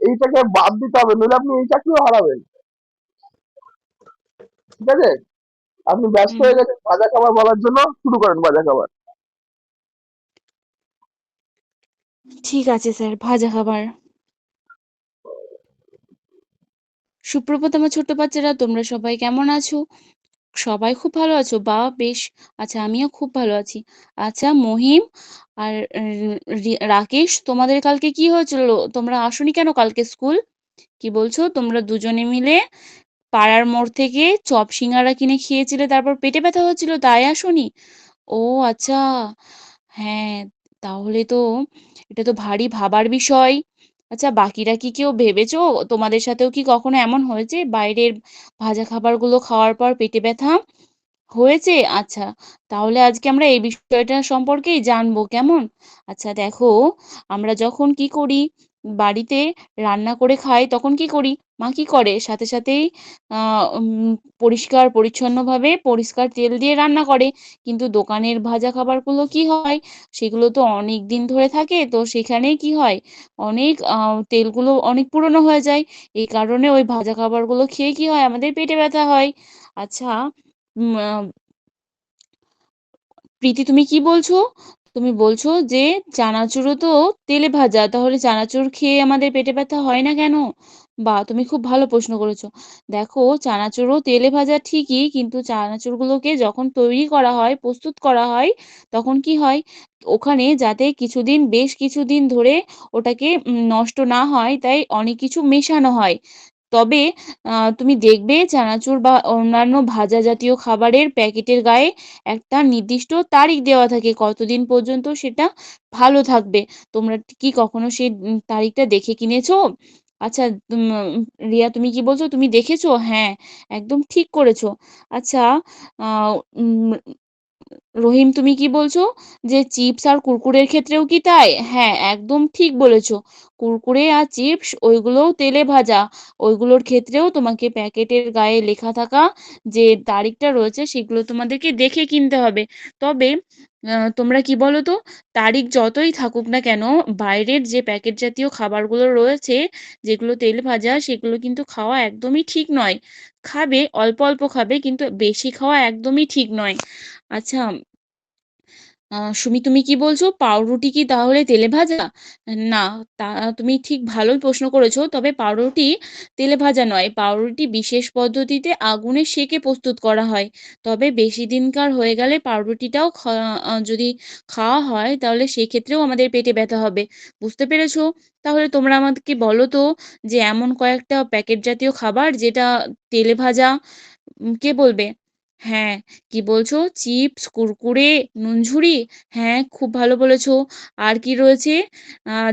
এইটাকে বাদ দিতে হবে, নইলে আপনি এই চাকরিও হারাবেন। ঠিক আছে? আপনি ব্যস্ত হুম, হয়ে গেছেন ভাজা খাবার বলার জন্য, শুরু করেন ভাজা খাবার। ঠিক আছে স্যার, ভাজা খাবার। সুপ্রভাত আমার ছোট্ট বাচ্চারা, তোমরা সবাই কেমন আছো? সবাই খুব ভালো আছো? বাহ! বেশ। আচ্ছা, আমিও খুব ভালো আছি। আচ্ছা মহিম আর রাকেশ, তোমাদের কালকে কি হয়েছিল? তোমরা আসোনি কেন কালকে স্কুল? কি বলছো? তোমরা দুজনে মিলে পাড়ার মোড় থেকে চপ সিঙ্গারা কিনে খেয়েছিলে, তারপর পেটে ব্যথা হচ্ছিল তাই আসোনি? ও আচ্ছা। হ্যাঁ, তাহলে তো এটা তো ভারী ভাবার বিষয়। আচ্ছা, বাকিরা কি কেউ ভেবেছো? তোমাদের সাথেও কি কখনো এমন হয়েছে বাইরের ভাজা খাবারগুলো খাওয়ার পর পেটে ব্যথা হয়েছে? আচ্ছা, তাহলে আজকে আমরা এই বিষয়টা সম্পর্কেই জানবো, কেমন? আচ্ছা দেখো, আমরা যখন কি করি, বাড়িতে রান্না করে খাই তখন কি করি? মা কি করে? সাথে সাথেই পরিষ্কার পরিচ্ছন্নভাবে পরিষ্কার তেল দিয়ে রান্না করে। কিন্তু দোকানের ভাজা খাবারগুলো কি হয়? সেগুলো তো অনেক দিন ধরে থাকে, তো সেখানে কি হয়? অনেক তেলগুলো অনেক পুরনো হয়ে যায়। এই কারণে ওই ভাজা খাবারগুলো খেয়ে কি হয়? আমাদের পেটে ব্যথা হয়। আচ্ছা, উম আ প্রীতি, তুমি কি বলছো? তুমি বলছো যে চানাচুরও তো তেলে ভাজা, তাহলে চানাচুর খেয়ে আমাদের পেটে ব্যথা হয় না কেন? বাহ! তুমি খুব ভালো প্রশ্ন করেছো। দেখো, চানাচুরও তেলে ভাজা ঠিকই, কিন্তু চানাচুরগুলোকে যখন তৈরি করা হয়, প্রস্তুত করা হয়, তখন কি হয়? ওখানে যাতে কিছুদিন, বেশ কিছুদিন ধরে ওটাকে নষ্ট না হয়, তাই অনেক কিছু মেশানো হয়। তবে তুমি দেখবে চানাচুর বা অন্যান্য ভাজা জাতীয় খাবারের প্যাকেটের গায়ে একটা নির্দিষ্ট তারিখ দেওয়া থাকে, কতদিন পর্যন্ত সেটা ভালো থাকবে। তোমরা কি কখনো সেই তারিখটা দেখে কিনেছো? আচ্ছা, রিয়া তুমি কি বলছো? তুমি দেখেছো? হ্যাঁ, একদম ঠিক করেছো। আচ্ছা, আহ উম রহিম তুমি কি বলছো? যে চিপস আর কুরকুরের ক্ষেত্রেও কি তাই? হ্যাঁ, একদম ঠিক বলেছো। কুরকুরে আর চিপস ওইগুলোও তেলে ভাজা। ওইগুলোর ক্ষেত্রেও তোমাকে প্যাকেটের গায়ে লেখা থাকা যে তারিখটা রয়েছে সেগুলো তোমাদেরকে দেখে কিনতে হবে। তবে তোমরা কি বলো তো, তারিখ যতই থাকুক না কেন, বাইরের যে প্যাকেট জাতীয় খাবারগুলো রয়েছে, যেগুলো তেল ভাজা, সেগুলো কিন্তু খাওয়া একদমই ঠিক নয়। খাবে, অল্প অল্প খাবে, কিন্তু বেশি খাওয়া একদমই ঠিক নয়। আচ্ছা, সুমি তুমি কি বলছো? পাউরুটি কি তাহলে তেলে ভাজা? না, তা তুমি ঠিক ভালোই প্রশ্ন করেছো। তবে পাউরুটি তেলে ভাজা নয়। পাউরুটি বিশেষ পদ্ধতিতে আগুনে সেকে প্রস্তুত করা হয়। তবে বেশি দিনকার হয়ে গেলে পাউরুটিটাও যদি খাওয়া হয় তাহলে সেক্ষেত্রেও আমাদের পেটে ব্যথা হবে। বুঝতে পেরেছো? তাহলে তোমরা আমাকে বলো তো, যে এমন কয়েকটা প্যাকেট জাতীয় খাবার যেটা তেলে ভাজা, কে বলবে? হ্যাঁ, কি বলছো? চিপস, কুরকুরে, নুনঝুরি? হ্যাঁ, খুব ভালো বলেছো। আর কি রয়েছে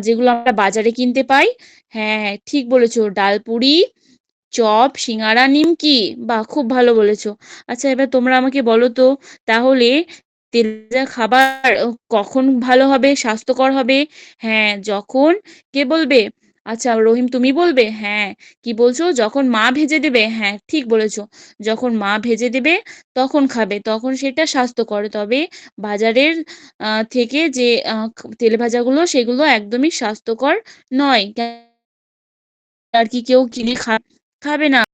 যেগুলো আমরা বাজারে কিনতে পাই? হ্যাঁ, ঠিক বলেছো। ডালপুরি, চপ, সিঙ্গারা, নিমকি। বাহ! খুব ভালো বলেছো। আচ্ছা, এবার তোমরা আমাকে বলো তো, তাহলে তেলে ভাজা খাবার কখন ভালো হবে, স্বাস্থ্যকর হবে? হ্যাঁ, যখন, কে বলবে? আচ্ছা রহিম তুমি বলবে? হ্যাঁ, কি বলছো? যখন মা ভেজে দেবে? হ্যাঁ, ঠিক বলেছো। যখন মা ভেজে দেবে তখন খাবে, তখন সেটা স্বাস্থ্যকর। তবে বাজারের থেকে যে তেলে ভাজাগুলো, সেগুলো একদমই স্বাস্থ্যকর নয়। আর কি কেউ কিনে খাবে না?